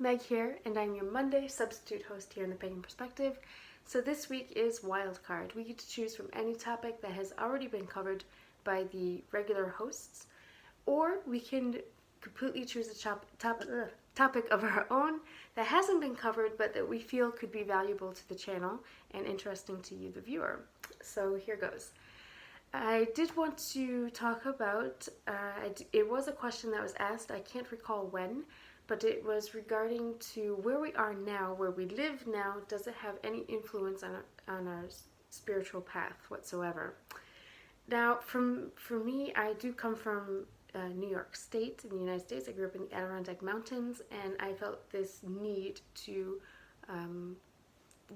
Meg here, and I'm your Monday substitute host here in the Pagan Perspective. So this week is Wildcard. We get to choose from any topic that has already been covered by the regular hosts, or we can completely choose a topic of our own that hasn't been covered but that we feel could be valuable to the channel and interesting to you, the viewer. So here goes. I did want to talk about, it was a question that was asked, I can't recall when, but it was regarding to where we are now, where we live now. Does it have any influence on our spiritual path whatsoever? Now, for me, I do come from New York State in the United States. I grew up in the Adirondack Mountains, and I felt this need to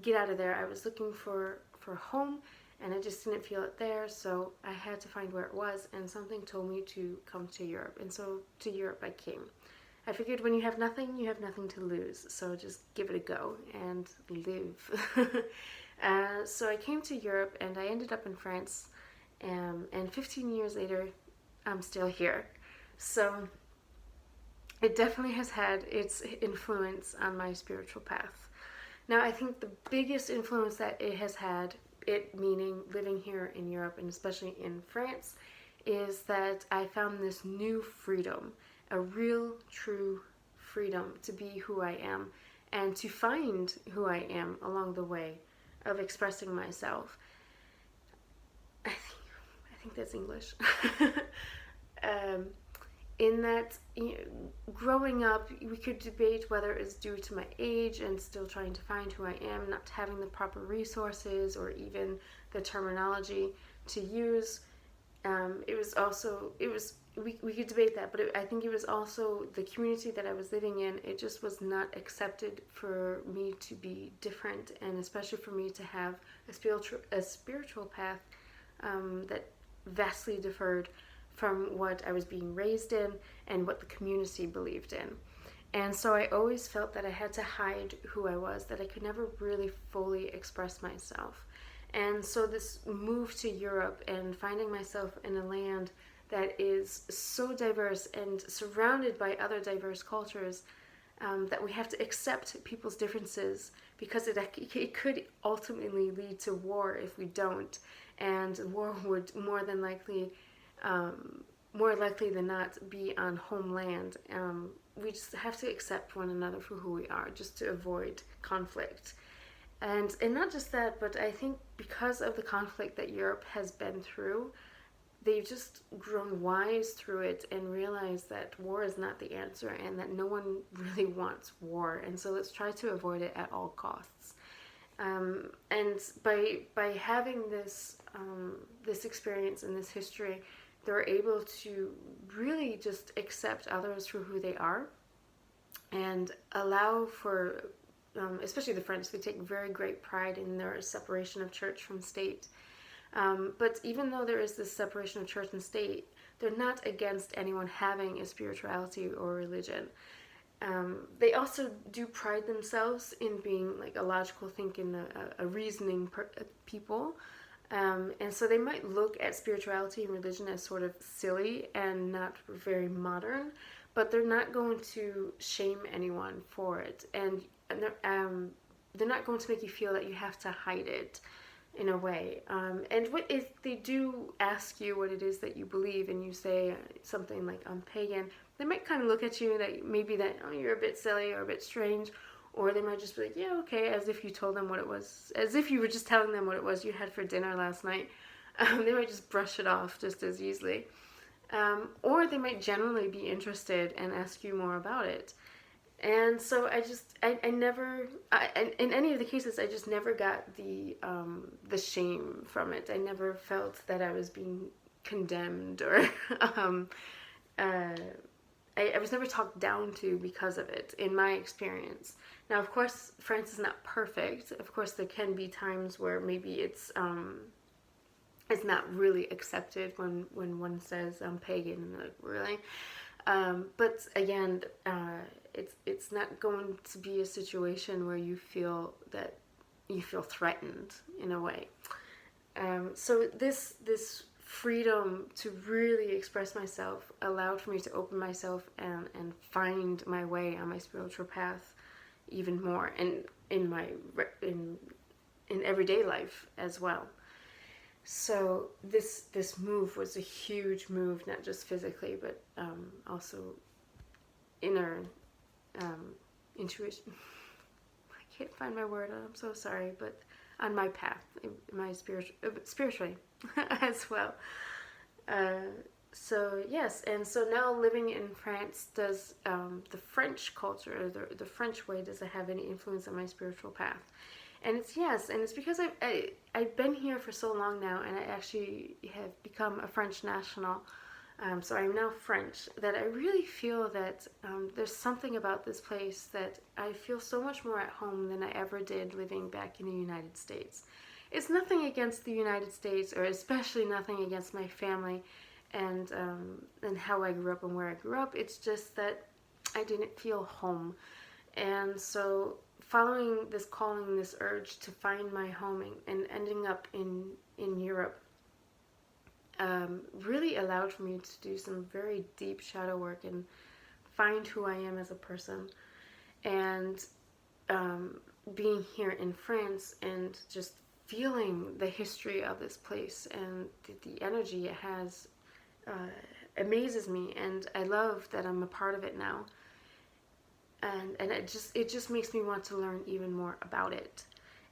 get out of there. I was looking for home, and I just didn't feel it there, so I had to find where it was, and something told me to come to Europe, and so to Europe I came. I figured when you have nothing to lose, so just give it a go and live. So I came to Europe, and I ended up in France, and 15 years later, I'm still here. So it definitely has had its influence on my spiritual path. Now, I think the biggest influence that it has had, it meaning living here in Europe and especially in France, is that I found this new freedom, a real, true freedom to be who I am and to find who I am along the way of expressing myself. I think that's English. In that, growing up, we could debate whether it's due to my age and still trying to find who I am, not having the proper resources or even the terminology to use. We could debate that, but I think it was also the community that I was living in. It just was not accepted for me to be different, and especially for me to have a spiritual path that vastly differed from what I was being raised in and what the community believed in. And so I always felt that I had to hide who I was, that I could never really fully express myself. And so this move to Europe and finding myself in a land that is so diverse and surrounded by other diverse cultures, that we have to accept people's differences, because it could ultimately lead to war if we don't. And war would more likely than not be on homeland. We just have to accept one another for who we are, just to avoid conflict. And not just that, but I think because of the conflict that Europe has been through, they've just grown wise through it and realized that war is not the answer and that no one really wants war. And so let's try to avoid it at all costs. And by having this experience and this history, they're able to really just accept others for who they are and allow for, especially the French, they take very great pride in their separation of church from state. But even though there is this separation of church and state, they're not against anyone having a spirituality or religion. They also do pride themselves in being like a logical thinking, a reasoning people. And so they might look at spirituality and religion as sort of silly and not very modern, but they're not going to shame anyone for it. And they're not going to make you feel that you have to hide it in a way. And what if they do ask you what it is that you believe and you say something like, I'm pagan, they might kind of look at you that maybe that, oh, you're a bit silly or a bit strange. Or they might just be like, yeah, okay, as if you told them what it was, as if you were just telling them what it was you had for dinner last night. They might just brush it off just as easily. Or they might generally be interested and ask you more about it. And so I never, in any of the cases, I just never got the shame from it. I never felt that I was being condemned or I was never talked down to because of it, in my experience. Now, of course, France is not perfect. Of course, there can be times where maybe it's not really accepted when one says I'm pagan, and like, really. But again, it's not going to be a situation where you feel threatened in a way. So this freedom to really express myself allowed for me to open myself and find my way on my spiritual path even more, and in my in everyday life as well. So this move was a huge move, not just physically, but also inner intuition. I can't find my word. I'm so sorry, but on my path, my spiritually as well. So yes, and so now living in France, does the French culture, or the French way, does it have any influence on my spiritual path? And it's yes, and it's because I've been here for so long now, and I actually have become a French national. So I'm now French, that I really feel that there's something about this place that I feel so much more at home than I ever did living back in the United States. It's nothing against the United States, or especially nothing against my family and how I grew up and where I grew up. It's just that I didn't feel home. And so following this calling, this urge to find my home, and ending up in Europe, really allowed for me to do some very deep shadow work and find who I am as a person. And being here in France and just feeling the history of this place and the energy it has amazes me, and I love that I'm a part of it now. And it just makes me want to learn even more about it.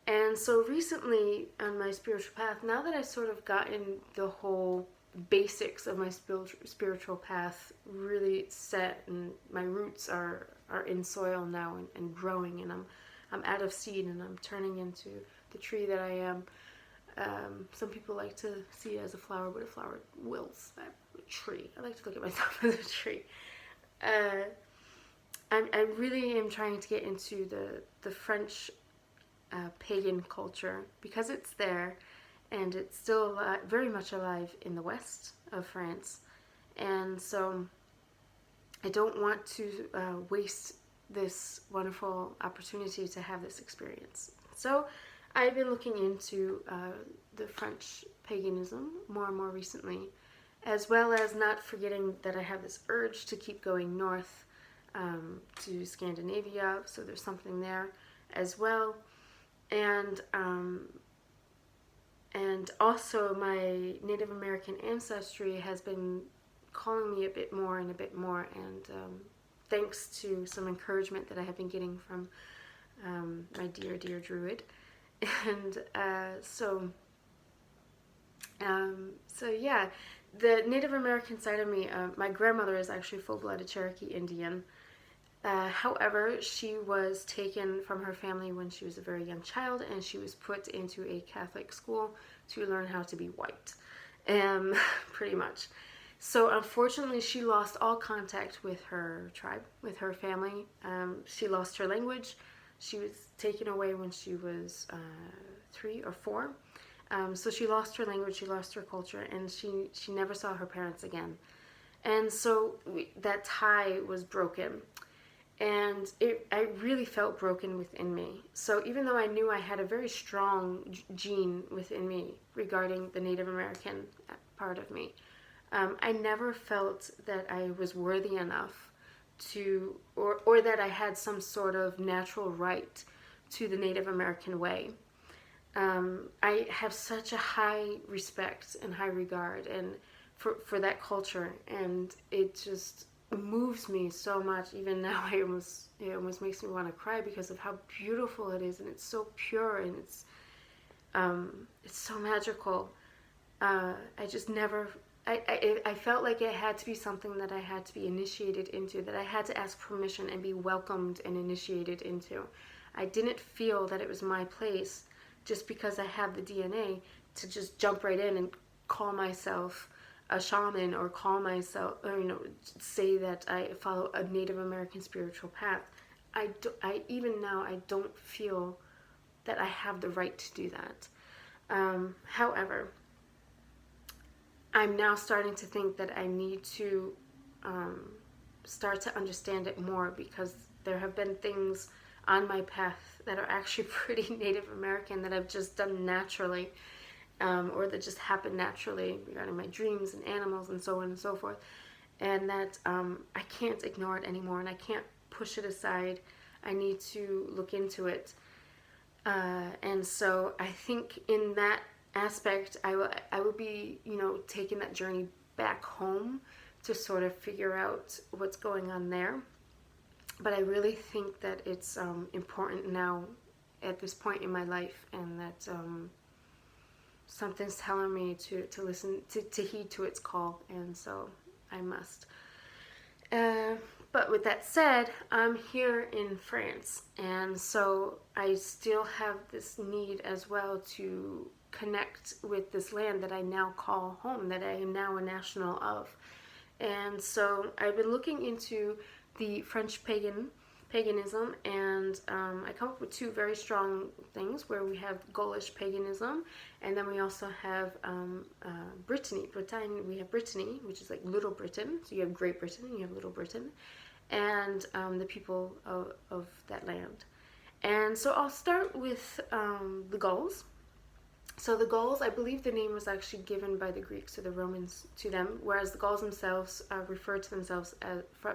And so recently on my spiritual path, now that I've sort of gotten the whole basics of my spiritual path really set, and my roots are in soil now and growing, and I'm out of seed and I'm turning into the tree that I am. Some people like to see it as a flower, but a flower wilts. A tree. I like to look at myself as a tree. I really am trying to get into the French pagan culture, because it's there and it's still very much alive in the west of France. And so I don't want to waste this wonderful opportunity to have this experience. So I've been looking into the French paganism more and more recently, as well as not forgetting that I have this urge to keep going north to Scandinavia, so there's something there as well. And also my Native American ancestry has been calling me a bit more, and thanks to some encouragement that I have been getting from my dear druid. And so yeah, the Native American side of me, my grandmother is actually full-blooded Cherokee Indian. However, she was taken from her family when she was a very young child, and she was put into a Catholic school to learn how to be white, pretty much. So unfortunately, she lost all contact with her tribe, with her family. She lost her language. She was taken away when she was 3 or 4. So she lost her language, she lost her culture, and she never saw her parents again. And so that tie was broken. And I really felt broken within me. So even though I knew I had a very strong gene within me regarding the Native American part of me, I never felt that I was worthy enough to, or that I had some sort of natural right to the Native American way. I have such a high respect and high regard and for that culture, and it just moves me so much. Even now, it almost makes me want to cry because of how beautiful it is, and it's so pure, and it's so magical. I just never. I felt like it had to be something that I had to be initiated into, that I had to ask permission and be welcomed and initiated into. I didn't feel that it was my place, just because I have the DNA, to just jump right in and call myself a shaman, or call myself, or say that I follow a Native American spiritual path. Even now, I don't feel that I have the right to do that. However, I'm now starting to think that I need to start to understand it more, because there have been things on my path that are actually pretty Native American that I've just done naturally. or that just happen naturally regarding my dreams and animals and so on and so forth. And that I can't ignore it anymore, and I can't push it aside. I need to look into it. And so I think in that aspect, I will be, taking that journey back home to sort of figure out what's going on there. But I really think that it's important now at this point in my life, and that something's telling me to listen, to heed to its call, and so I must. But with that said, I'm here in France, and so I still have this need as well to connect with this land that I now call home, that I am now a national of. And so I've been looking into the French paganism, and I come up with two very strong things, where we have Gaulish paganism, and then we also have Brittany. We have Brittany, which is like Little Britain. So you have Great Britain and you have Little Britain, and the people of that land. And so I'll start with the Gauls. So the Gauls, I believe the name was actually given by the Greeks or the Romans to them, whereas the Gauls themselves referred to themselves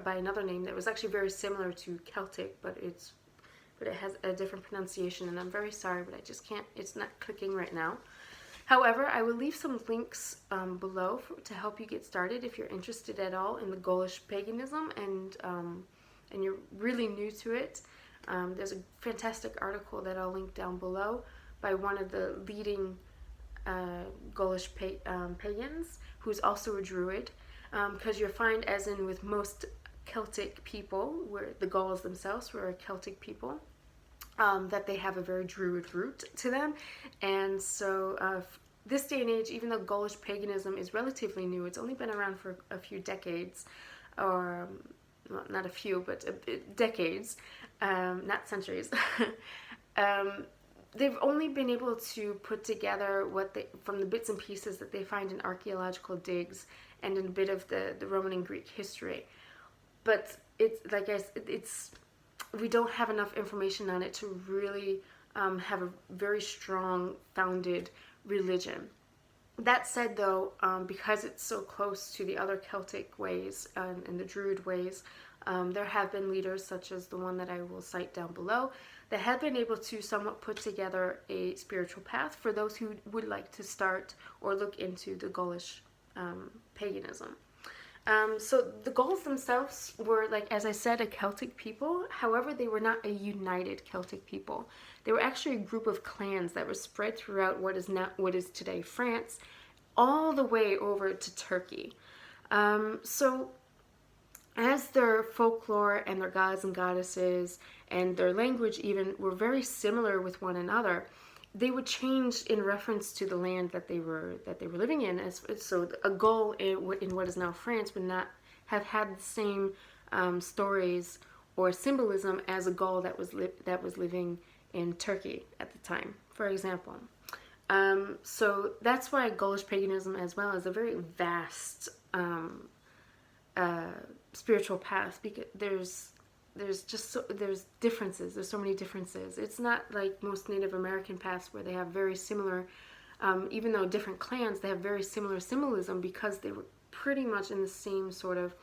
by another name that was actually very similar to Celtic, but it has a different pronunciation, and I'm very sorry, but I just can't, it's not clicking right now. However, I will leave some links below to help you get started if you're interested at all in the Gaulish paganism, and you're really new to it. There's a fantastic article that I'll link down below by one of the leading Gaulish pagans, who's also a druid, because you'll find, as in with most Celtic people, where the Gauls themselves were a Celtic people, that they have a very druid root to them. And so this day and age, even though Gaulish paganism is relatively new, it's only been around for a few decades, or well, not a few, but decades, not centuries. They've only been able to put together from the bits and pieces that they find in archaeological digs and in a bit of the Roman and Greek history. But it's like we don't have enough information on it to really have a very strong founded religion. That said, though, because it's so close to the other Celtic ways and the Druid ways, there have been leaders such as the one that I will cite down below that have been able to somewhat put together a spiritual path for those who would like to start or look into the Gaulish paganism. So the Gauls themselves were, like, as I said, a Celtic people. However, they were not a united Celtic people. They were actually a group of clans that were spread throughout what is today France, all the way over to Turkey. So as their folklore and their gods and goddesses and their language even were very similar with one another, they would change in reference to the land that they were living in. So a Gaul in what is now France would not have had the same stories or symbolism as a Gaul that was living in Turkey at the time, for example. So that's why Gaulish paganism as well is a very vast spiritual path, because there's differences. There's so many differences. It's not like most Native American paths where they have very similar, even though different clans, they have very similar symbolism because they were pretty much in the same sort of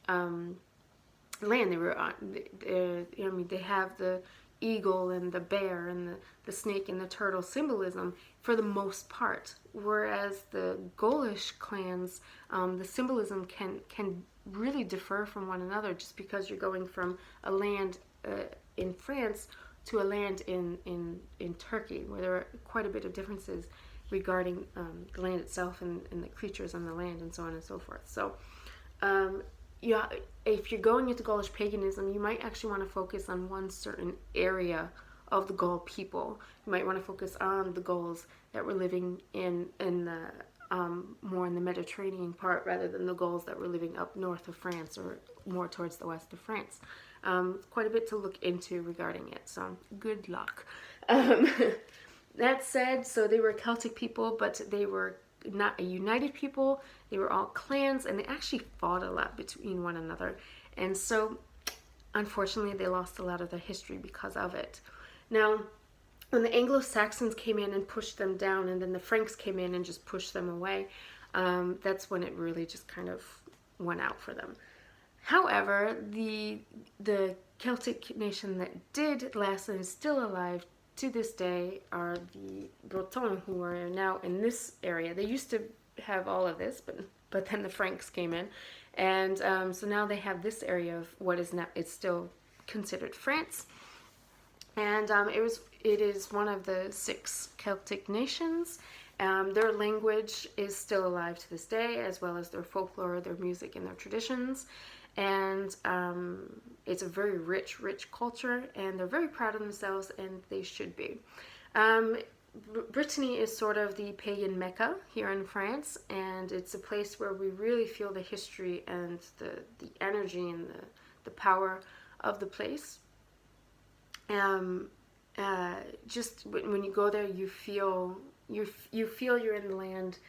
land they were on. They have the eagle and the bear and the snake and the turtle symbolism for the most part, whereas the Gaulish clans, the symbolism can really differ from one another, just because you're going from a land in France to a land in Turkey, where there are quite a bit of differences regarding the land itself and the creatures on the land and so on and so forth. So if you're going into Gaulish paganism, you might actually want to focus on one certain area of the Gaul people. You might want to focus on the Gauls that were living in the more in the Mediterranean part, rather than the Gauls that were living up north of France or more towards the west of France. Quite a bit to look into regarding it, so good luck. That said, so they were Celtic people, but they were not a united people. They were all clans, and they actually fought a lot between one another. And so, unfortunately, they lost a lot of their history because of it. Now, when the Anglo-Saxons came in and pushed them down, and then the Franks came in and just pushed them away, that's when it really just kind of went out for them. However, the Celtic nation that did last and is still alive to this day are the Bretons, who are now in this area. They used to have all of this, but then the Franks came in, and so now they have this area of what is now, it's still considered France, and it is one of the 6 Celtic nations. Their language is still alive to this day, as well as their folklore, their music, and their traditions. And it's a very rich, rich culture, and they're very proud of themselves, and they should be. Brittany is sort of the pagan Mecca here in France, and it's a place where we really feel the history and the energy and the power of the place. Just when you go there, you feel you're in the land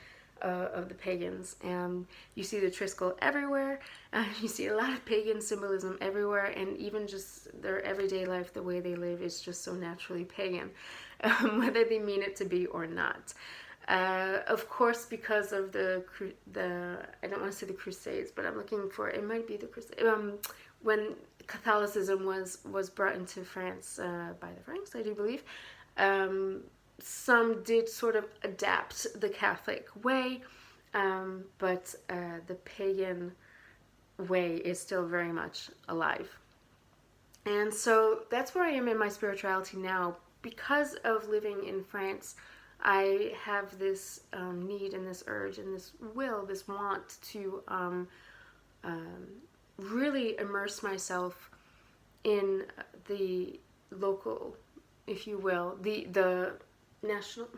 of the pagans, and you see the Triskel everywhere. You see a lot of pagan symbolism everywhere, and even just their everyday life, the way they live, is just so naturally pagan, whether they mean it to be or not. Of course, because of the I don't want to say the Crusades, but I'm looking for, it might be the Crusades. When Catholicism was brought into France by the Franks, I do believe. Some did sort of adapt the Catholic way, but the pagan way is still very much alive. And so that's where I am in my spirituality now. Because of living in France, I have this need and this urge and this will, this want to really immerse myself in the local, if you will, the national,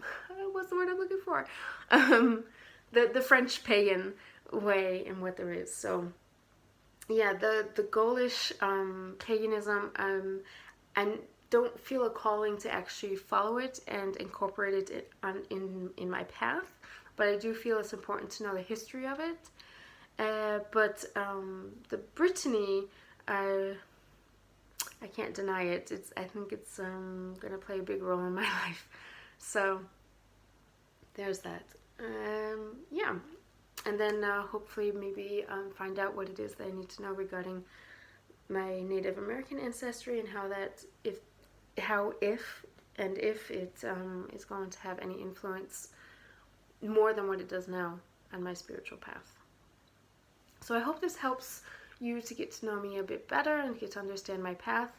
what's the word I'm looking for? The French pagan way and what there is. So yeah, the Gaulish paganism, I don't feel a calling to actually follow it and incorporate it in my path, but I do feel it's important to know the history of it. But the Brittany, I can't deny it. I think it's gonna play a big role in my life. So there's that. Yeah, and then hopefully maybe find out what it is that I need to know regarding my Native American ancestry, and how if it is going to have any influence more than what it does now on my spiritual path. So I hope this helps you to get to know me a bit better and get to understand my path.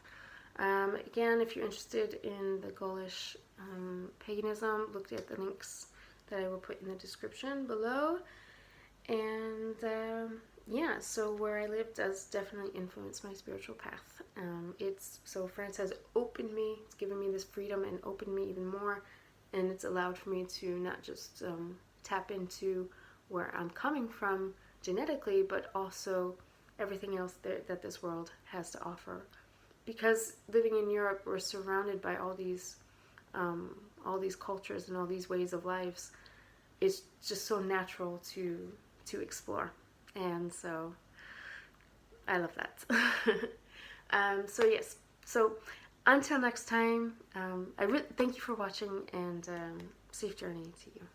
Again, if you're interested in the Gaulish paganism, look at the links that I will put in the description below. And yeah, so where I live does definitely influence my spiritual path. So France has opened me, it's given me this freedom and opened me even more, and it's allowed for me to not just tap into where I'm coming from genetically, but also everything else that this world has to offer. Because living in Europe, we're surrounded by all these cultures and all these ways of lives. It's just so natural to explore, and so I love that. So yes, so until next time, I really thank you for watching, and safe journey to you.